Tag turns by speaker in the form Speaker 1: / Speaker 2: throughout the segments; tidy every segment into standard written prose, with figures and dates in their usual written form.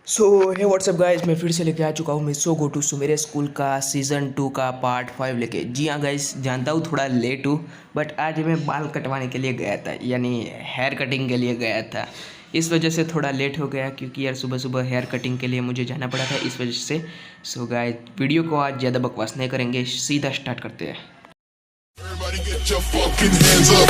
Speaker 1: सो हे WhatsApp guys, मैं फिर से लेके आ चुका हूँ मिसो गो टू मेरे स्कूल का सीज़न 2 का पार्ट 5 लेके। जी हाँ गाइस, जानता हूँ थोड़ा लेट हूँ, बट आज मैं बाल कटवाने के लिए गया था, यानी हेयर कटिंग के लिए गया था। इस वजह से थोड़ा लेट हो गया, क्योंकि यार सुबह सुबह हेयर कटिंग के लिए मुझे जाना पड़ा था, इस वजह से। सो गाइस, वीडियो को आज ज़्यादा बकवास नहीं करेंगे, सीधा स्टार्ट करते हैं।
Speaker 2: Everybody get your fucking hands up.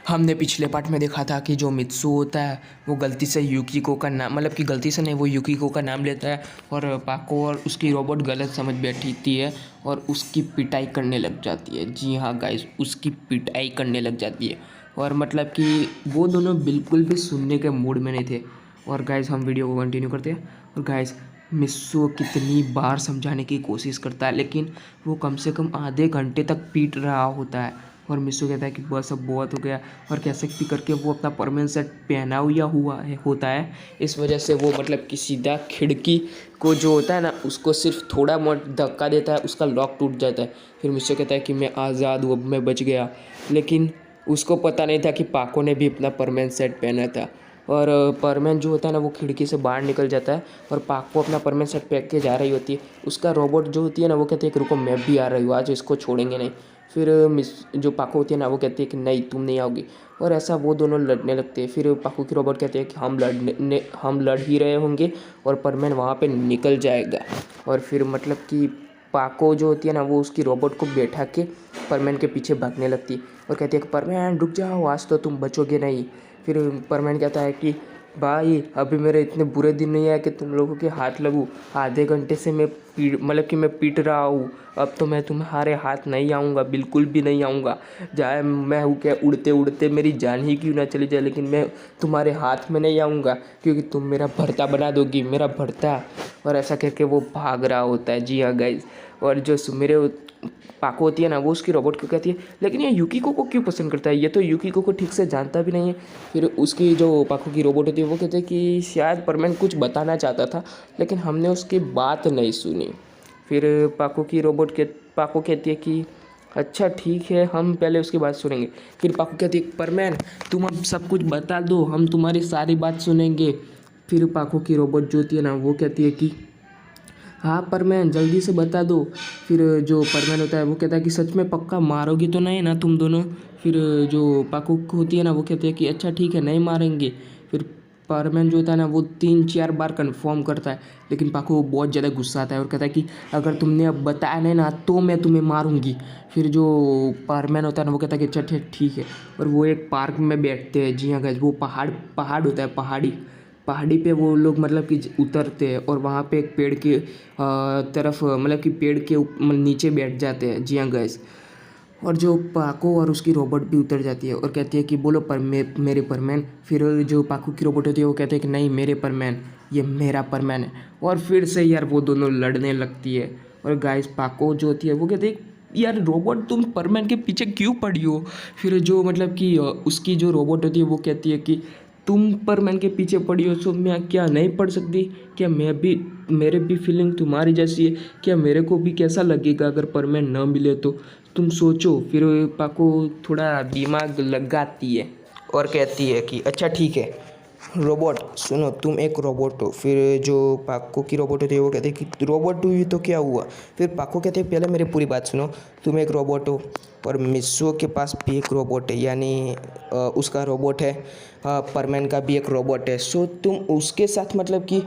Speaker 1: हमने पिछले पार्ट में देखा था कि जो मित्सु होता है वो गलती से युकिको का नाम, मतलब कि गलती से नहीं, वो युकिको का नाम लेता है और पाको और उसकी रोबोट गलत समझ बैठती है और उसकी पिटाई करने लग जाती है। जी हाँ गाइस, उसकी पिटाई करने लग जाती है। और मतलब कि वो दोनों बिल्कुल भी सुनने के मूड में नहीं थे। और गाइस, हम वीडियो को कंटिन्यू करते हैं। और गाइस, मित्सु कितनी बार समझाने की कोशिश करता है, लेकिन वो कम से कम आधे घंटे तक पीट रहा होता है। और मिस्सू कहता है कि बस अब बहुत हो गया, और कैसे भी करके वो अपना परमानेंट सेट पहना हुआ होता है। इस वजह से वो मतलब कि सीधा खिड़की को जो होता है ना, उसको सिर्फ थोड़ा बहुत धक्का देता है, उसका लॉक टूट जाता है। फिर मिस्सू कहता है कि मैं आज़ाद हूँ, अब मैं बच गया। लेकिन उसको पता नहीं था कि पाको ने भी अपना परमानेंट सेट पहना था। और परमैन जो होता है ना, वो खिड़की से बाहर निकल जाता है और पाको अपना परमानेंट सेट पहन के जा रही होती है। उसका रोबोट जो होती है ना, वो कहती है कि रुको, मैं भी आ रही हूँ, आज इसको छोड़ेंगे नहीं। फिर मिस जो पाको होती है ना, वो कहती है कि नहीं, तुम नहीं आओगी। और ऐसा वो दोनों लड़ने लगते हैं। फिर पाको की रोबोट कहते हैं कि हम लड़ ही रहे होंगे और परमैन वहाँ पे निकल जाएगा। और फिर मतलब कि पाको जो होती है ना, वो उसकी रोबोट को बैठा के परमैन के पीछे भागने लगती है और कहती है कि परमैन रुक जाओ, आज तो तुम बचोगे नहीं। फिर परमैन कहता है कि भाई, अभी मेरे इतने बुरे दिन नहीं आए कि तुम लोगों के हाथ लगूँ। आधे घंटे से मैं पीट रहा हूँ। अब तो मैं तुम्हारे हाथ नहीं आऊँगा, बिल्कुल भी नहीं आऊँगा। चाहे मैं हूँ क्या, उड़ते उड़ते मेरी जान ही क्यों ना चली जाए, लेकिन मैं तुम्हारे हाथ में नहीं आऊँगा, क्योंकि तुम मेरा भरता बना दोगी, मेरा भरता। और ऐसा करके वो भाग रहा होता है। जी हाँ गाइज। और जो मेरे पाको होती है ना, वो उसकी रोबोट को कहती है, लेकिन ये युकिको को क्यों पसंद करता है, ये तो युकिको को ठीक से जानता भी नहीं है। फिर उसकी जो पाको की रोबोट होती है, वो कहते हैं कि शायद परमैन कुछ बताना चाहता था, लेकिन हमने उसकी बात नहीं सुनी। फिर पाको कहती है कि अच्छा ठीक है, हम पहले उसकी बात सुनेंगे। फिर पाको कहती है, परमैन तुम अब सब कुछ बता दो, हम तुम्हारी सारी बात सुनेंगे। फिर पाको की रोबोट जो होती है ना, वो कहती है कि हाँ परमैन, जल्दी से बता दो। फिर जो परमैन होता है, वो कहता है कि सच में पक्का मारोगी तो नहीं ना तुम दोनों। फिर जो पाको होती है ना, वो कहती है कि अच्छा ठीक है, नहीं मारेंगे। फिर परमैन जो होता है ना, वो 3-4 बार कंफर्म करता है, लेकिन पाको बहुत ज़्यादा गुस्सा आता है और कहता है कि अगर तुमने अब बताया नहीं ना, तो मैं तुम्हें मारूंगी। फिर जो परमैन होता है ना, वो कहता है कि अच्छा ठीक है। और वो एक पार्क में बैठते हैं। जी हाँ गाइस, वो पहाड़ होता है, पहाड़ी पे वो लोग मतलब कि उतरते हैं और वहाँ पे एक पेड़ के तरफ, मतलब कि पेड़ के नीचे बैठ जाते हैं। जी हाँ गैस। और जो पाको और उसकी रोबोट भी उतर जाती है और कहती है कि बोलो मेरे परमैन। फिर जो पाको की रोबोट होती है, वो कहते हैं कि नहीं मेरे परमैन, ये मेरा परमैन है। और फिर से यार वो दोनों लड़ने लगती है। और गाइस, पाको जो होती है, वो कहती है यार रोबोट, तुम परमैन के पीछे क्यों पड़ी हो। फिर जो मतलब कि उसकी जो रोबोट होती है, वो कहती है कि तुम परमैन के पीछे पड़ी हो, सो मैं क्या नहीं पढ़ सकती, क्या मेरे भी फीलिंग तुम्हारी जैसी है, क्या मेरे को भी कैसा लगेगा अगर परमैन न मिले तो, तुम सोचो। फिर पाको थोड़ा दिमाग लगाती है और कहती है कि अच्छा ठीक है रोबोट, सुनो तुम एक रोबोट हो। फिर जो पाको की रोबोट होती है, वो कहते हैं कि रोबोट हुई तो क्या हुआ। फिर पाको कहते हैं पहले मेरी पूरी बात सुनो, तुम एक रोबोट हो और मिस्सो के पास भी एक रोबोट है, यानी उसका रोबोट है, परमैन का भी एक रोबोट है। सो तुम उसके साथ मतलब कि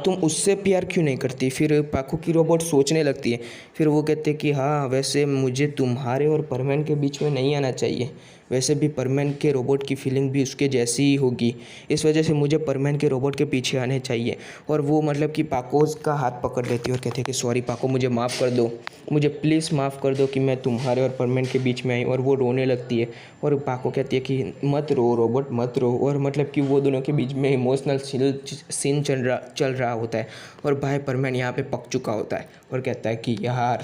Speaker 1: तुम उससे प्यार क्यों नहीं करती। फिर पाको की रोबोट सोचने लगती है। फिर वो कहते हैं कि हाँ, वैसे मुझे तुम्हारे और परमैन के बीच में नहीं आना चाहिए, वैसे भी परमैन के रोबोट की फीलिंग भी उसके जैसी ही होगी, इस वजह से मुझे परमैन के रोबोट के पीछे आने चाहिए। और वो मतलब कि पाकोज का हाथ पकड़ लेती है और कहती है कि सॉरी पाको, मुझे माफ़ कर दो, मुझे प्लीज़ माफ़ कर दो कि मैं तुम्हारे और परमैन के बीच में आई। और वो रोने लगती है और पाको कहती है कि मत रो रोबोट, मत रो। और मतलब कि वो दोनों के बीच में इमोशनल सीन चल रहा होता है और भाई परमैन यहाँ पे पक चुका होता है और कहता है कि यार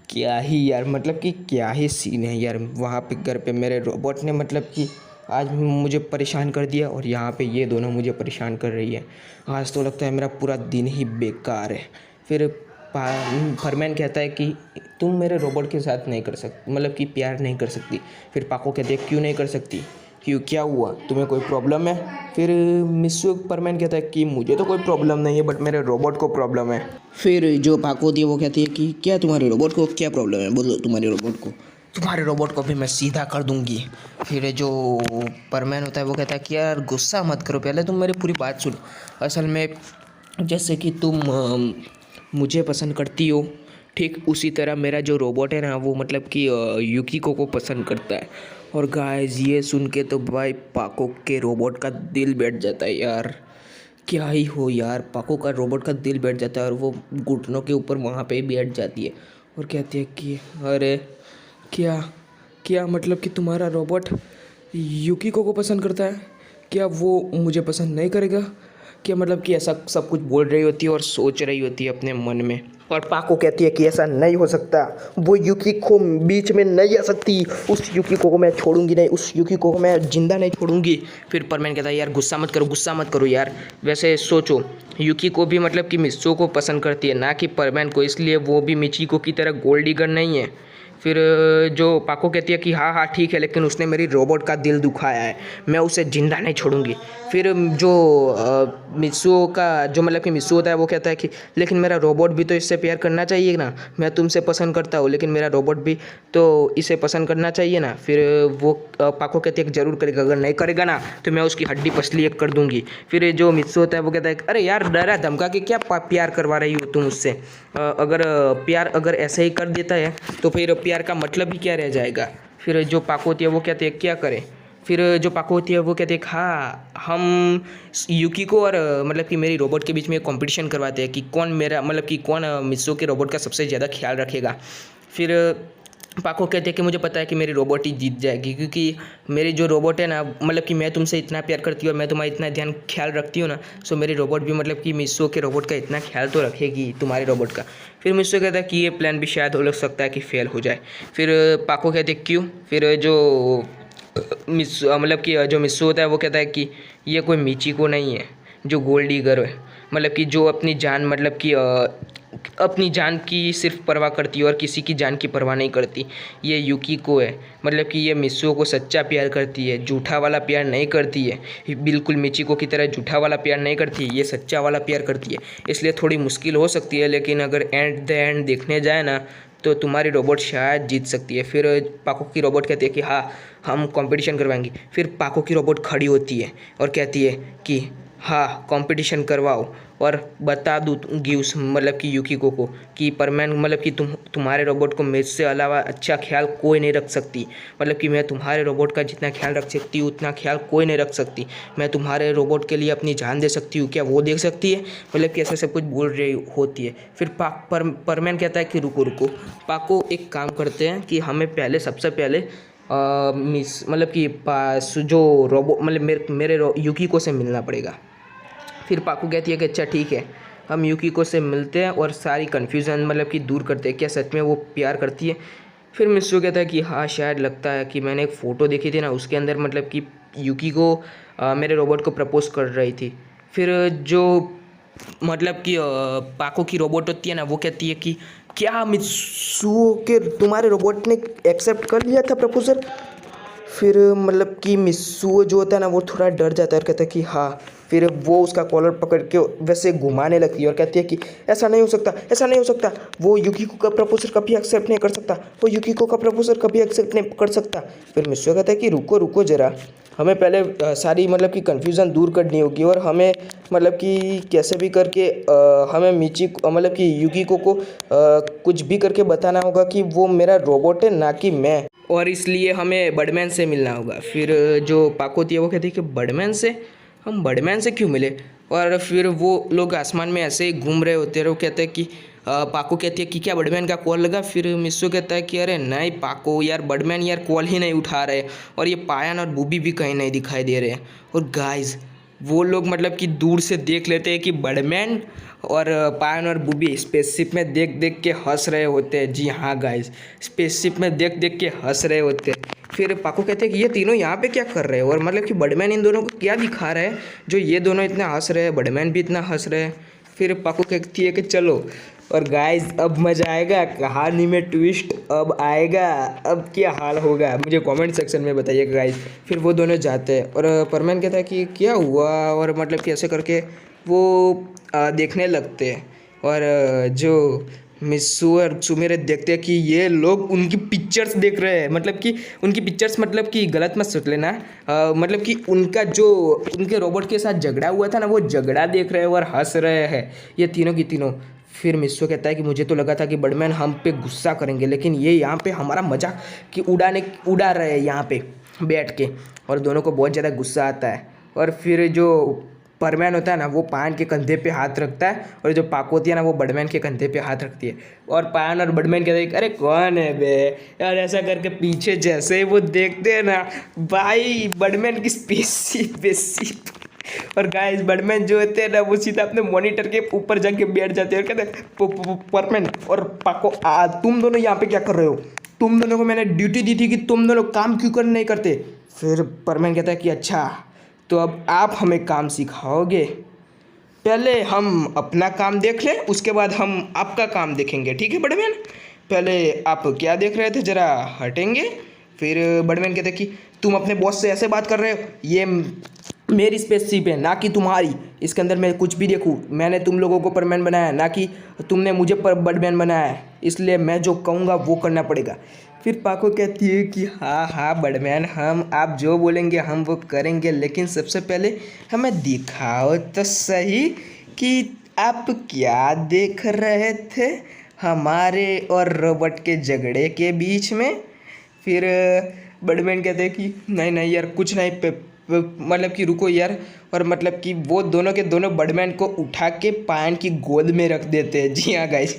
Speaker 1: क्या ही यार, मतलब कि क्या ही सीन है यार, वहाँ पे घर पे मेरे रोबोट ने मतलब कि आज मुझे परेशान कर दिया और यहाँ पे ये दोनों मुझे परेशान कर रही है। आज तो लगता है मेरा पूरा दिन ही बेकार है। फिर फरमैन कहता है कि तुम मेरे रोबोट के साथ नहीं कर सकती, मतलब कि प्यार नहीं कर सकती। फिर पाको कहते हैं क्यों नहीं कर सकती, क्यों, क्या हुआ, तुम्हें कोई प्रॉब्लम है? फिर मिस्सू परमैन कहता है कि मुझे तो कोई प्रॉब्लम नहीं है, बट मेरे रोबोट को प्रॉब्लम है। फिर जो पाको होती है वो कहती है कि क्या तुम्हारे रोबोट को क्या प्रॉब्लम है, बोलो तुम्हारे रोबोट को। तुम्हारे रोबोट को भी मैं सीधा कर दूंगी। फिर जो परमैन होता है वो कहता है कि यार गुस्सा मत करो, पहले तुम मेरी पूरी बात सुनो। असल में जैसे कि तुम मुझे पसंद करती हो, ठीक उसी तरह मेरा जो रोबोट है ना वो मतलब कि युकिको को पसंद करता है। और गाइस ये सुन के तो भाई पाको के रोबोट का दिल बैठ जाता है यार, क्या ही हो यार, पाको का रोबोट का दिल बैठ जाता है और वो घुटनों के ऊपर वहाँ पे बैठ जाती है और कहती है कि अरे क्या क्या मतलब कि तुम्हारा रोबोट युकिको को पसंद करता है, क्या वो मुझे पसंद नहीं करेगा? क्या मतलब कि ऐसा सब कुछ बोल रही होती है और सोच रही होती है अपने मन में। और पाको कहती है कि ऐसा नहीं हो सकता, वो युकिको बीच में नहीं आ सकती, उस युकिको को मैं छोड़ूंगी नहीं, उस युकिको को मैं जिंदा नहीं छोड़ूंगी। फिर परमैन कहता है यार गुस्सा मत करो, गुस्सा मत करो यार, वैसे सोचो युकिको भी मतलब कि मित्सुओ को पसंद करती है ना कि परमैन को, इसलिए वो भी मिचिको की तरह गोल्ड डिगर नहीं है। फिर जो पाको कहती है कि हाँ हाँ ठीक है, लेकिन उसने मेरी रोबोट का दिल दुखाया है, मैं उसे जिंदा नहीं छोड़ूंगी। फिर जो मित्सुओ का जो मतलब कि मित्सु होता है वो कहता है कि लेकिन मेरा रोबोट भी तो इससे प्यार करना चाहिए ना, मैं तुमसे पसंद करता हूँ लेकिन मेरा रोबोट भी तो इसे पसंद करना चाहिए ना। फिर वो पाको कहती है कि ज़रूर करेगा, अगर नहीं करेगा ना तो मैं उसकी हड्डी पसली एक कर दूंगी। फिर जो मित्सु होता है वो कहता है अरे यार डरा धमका के क्या प्यार करवा रही हो तुम उससे, अगर प्यार अगर ऐसे ही कर देता है तो फिर प्यार का मतलब ही क्या रह जाएगा। फिर जो पाको होती है वो कहते हैं क्या करें। फिर जो पाको होती है वो कहते हैं हाँ हम युकिको और मतलब कि मेरी रोबोट के बीच में कंपटीशन करवाते हैं कि कौन मेरा मतलब कि कौन मित्सुओ के रोबोट का सबसे ज़्यादा ख्याल रखेगा। फिर पाको कहते हैं कि मुझे पता है कि मेरी रोबोट ही जीत जाएगी, क्योंकि मेरी जो रोबोट है ना मतलब कि मैं तुमसे इतना प्यार करती हूँ और मैं तुम्हारा इतना ध्यान ख्याल रखती हूँ ना, सो मेरी रोबोट भी मतलब कि मित्सुओ के रोबोट का इतना ख्याल तो रखेगी तुम्हारे रोबोट का। फिर मित्सुओ कहता है कि ये प्लान भी शायद हो सकता है कि फेल हो जाए। फिर पाको कहते हैं क्यों। फिर जो मतलब कि जो मित्सु होता है वो कहता है कि ये कोई मिचिको नहीं है जो गोल्ड डिगर है, मतलब कि जो अपनी जान मतलब कि अपनी जान की सिर्फ परवाह करती है और किसी की जान की परवाह नहीं करती, ये युकिको है। मतलब कि ये मित्सुओ को सच्चा प्यार करती है, झूठा वाला प्यार नहीं करती है, बिल्कुल मिचिको की तरह झूठा वाला प्यार नहीं करती है, ये सच्चा वाला प्यार करती है। इसलिए थोड़ी मुश्किल हो सकती है, लेकिन अगर एट द एंड देखने जाए ना तो तुम्हारी रोबोट शायद जीत सकती है। फिर पाको की रोबोट कहती है कि हाँ हम कंपटीशन करवाएंगे। फिर पाको की रोबोट खड़ी होती है और कहती है कि हाँ कंपटीशन करवाओ और बता दूँगी उस मतलब कि युकिको को कि परमैन मतलब कि तुम्हारे रोबोट को मुझसे अलावा अच्छा ख्याल कोई नहीं रख सकती, मतलब कि मैं तुम्हारे रोबोट का जितना ख्याल रख सकती हूँ उतना ख्याल कोई नहीं रख सकती, मैं तुम्हारे रोबोट के लिए अपनी जान दे सकती हूँ, क्या वो देख सकती है, मतलब कि ऐसा सब कुछ बोल रही होती है। फिर परमैन कहता है कि रुको रुको, पाको एक काम करते हैं कि हमें पहले सबसे पहले मतलब कि जो रोबोट मतलब मेरे युकिको से मिलना पड़ेगा। फिर पाको कहती है कि अच्छा ठीक है हम युकिको से मिलते हैं और सारी कन्फ्यूज़न मतलब कि दूर करते हैं, क्या सच में वो प्यार करती है। फिर मित्सुओ कहता है कि हाँ शायद लगता है कि मैंने एक फ़ोटो देखी थी ना उसके अंदर मतलब कि युकिको मेरे रोबोट को प्रपोज कर रही थी। फिर जो मतलब कि पाको की रोबोट होती है ना वो कहती है कि क्या मित्सुओ के तुम्हारे रोबोट ने एक्सेप्ट कर लिया था प्रपोजल। फिर मतलब कि मित्सुओ जो होता है ना वो थोड़ा डर जाता है और कहता है कि हाँ। फिर वो उसका कॉलर पकड़ के वैसे घुमाने लगती है और कहती है कि ऐसा नहीं हो सकता, ऐसा नहीं हो सकता, वो युकिको का प्रपोजल कभी एक्सेप्ट नहीं कर सकता, वो युकिको का प्रपोजल कभी एक्सेप्ट नहीं कर सकता। फिर मित्सुओ कहता है कि रुको रुको ज़रा, हमें पहले सारी मतलब कि कन्फ्यूज़न दूर करनी होगी और हमें मतलब कि कैसे भी करके हमें मतलब कि युकिको को कुछ भी करके बताना होगा कि वो मेरा रोबोट है ना कि मैं, और इसलिए हमें बर्डमैन से मिलना होगा। फिर जो पाको होती है वो कहती है कि बर्डमैन से, हम बर्डमैन से क्यों मिले। और फिर वो लोग आसमान में ऐसे ही घूम रहे होते हैं, वो कहते हैं कि पाको कहती है कि क्या बर्डमैन का कॉल लगा। फिर मित्सुओ कहता है कि अरे नहीं पाको यार, बर्डमैन यार कॉल ही नहीं उठा रहे और ये पायन और बूबी भी कहीं नहीं दिखाई दे रहे हैं। और गाइस वो लोग मतलब कि दूर से देख लेते हैं कि बर्डमैन और पायन और बूबी स्पेसशिप में देख देख के हंस रहे होते हैं। जी हाँ गाइस, स्पेसशिप में देख देख के हंस रहे होते हैं। फिर पाको कहते हैं कि ये तीनों यहाँ पे क्या कर रहे हैं, और मतलब कि बर्डमैन इन दोनों को क्या दिखा रहा है जो ये दोनों इतना हंस रहे हैं, बर्डमैन भी इतना हंस रहे हैं। फिर पाको कहती है कि चलो और गाइस अब मज़ा आएगा, कहानी में ट्विस्ट अब आएगा, अब क्या हाल होगा मुझे कमेंट सेक्शन में बताइएगा गाइस। फिर वो दोनों जाते हैं और परमैन कहता है कि क्या हुआ, और मतलब कि ऐसे करके वो देखने लगते हैं। और जो मिस्सू और सुमेर देखते हैं कि ये लोग उनकी पिक्चर्स देख रहे हैं, मतलब कि उनकी पिक्चर्स, मतलब कि गलत मत सोच लेना, मतलब कि उनका जो उनके रोबोट के साथ झगड़ा हुआ था ना, वो झगड़ा देख रहे हैं और हंस रहे हैं ये तीनों की तीनों। फिर मिस्सू कहता है कि मुझे तो लगा था कि बर्डमैन हम पे गुस्सा करेंगे, लेकिन ये यहाँ पे हमारा मजाक कि उड़ा रहे हैं यहाँ पे बैठ के, और दोनों को बहुत ज़्यादा गुस्सा आता है। और फिर जो परमैन होता है ना, वो पान के कंधे पे हाथ रखता है, और जो पाको होती है ना, वो बर्डमैन के कंधे पे हाथ रखती है। और पान और बर्डमैन कहते हैं अरे कौन है बे यार, ऐसा करके पीछे जैसे ही वो देखते हैं ना भाई, बर्डमैन की स्पेसशिप और गाइस बर्डमैन जो होते हैं ना, वो सीधा अपने मॉनिटर के ऊपर जाके बैठ जाते हैं और कहते हैं परमैन और पाको तुम दोनों यहाँ पे क्या कर रहे हो, तुम दोनों को मैंने ड्यूटी दी थी कि तुम दोनों काम क्यों कर नहीं करते। फिर परमैन कहता है कि अच्छा तो अब आप हमें काम सिखाओगे, पहले हम अपना काम देख लें, उसके बाद हम आपका काम देखेंगे, ठीक है बड़मैन। पहले आप क्या देख रहे थे ज़रा हटेंगे। फिर बड़मैन कहते कि तुम अपने बॉस से ऐसे बात कर रहे हो, ये मेरी स्पेसशिप है ना कि तुम्हारी, इसके अंदर मैं कुछ भी देखूँ, मैंने तुम लोगों को परमैन बनाया ना कि तुमने मुझे बर्डमैन बनाया है, इसलिए मैं जो कहूँगा वो करना पड़ेगा। फिर पाको कहती है कि हाँ बर्डमैन, हम आप जो बोलेंगे हम वो करेंगे, लेकिन सबसे पहले हमें दिखाओ तो सही कि आप क्या देख रहे थे हमारे और रोबोट के झगड़े के बीच में। फिर बर्डमैन कहते हैं कि नहीं नहीं यार कुछ नहीं, मतलब कि रुको यार, और मतलब कि वो दोनों के दोनों बर्डमैन को उठा के पान की गोद में रख देते हैं। जी हाँ गाइस,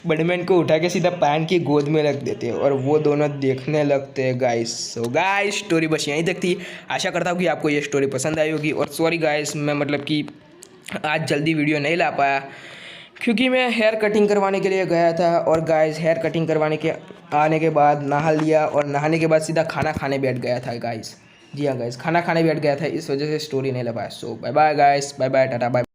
Speaker 1: बर्डमैन को उठा के सीधा पान की गोद में रख देते हैं और वो दोनों देखने लगते हैं गाइस। सो गाइस स्टोरी बस यहीं तक थी, आशा करता हूँ कि आपको ये स्टोरी पसंद आई होगी। और सॉरी गाइस, मैं मतलब कि आज जल्दी वीडियो नहीं ला पाया क्योंकि मैं हेयर कटिंग करवाने के लिए गया था, और गाइस हेयर कटिंग करवाने के आने के बाद नहा लिया, और नहाने के बाद सीधा खाना खाने बैठ गया था गाइस। जी हाँ गाइस, खाना खाने बैठ गया था, इस वजह से स्टोरी नहीं लगा। So bye bye guys, bye bye, tata bye.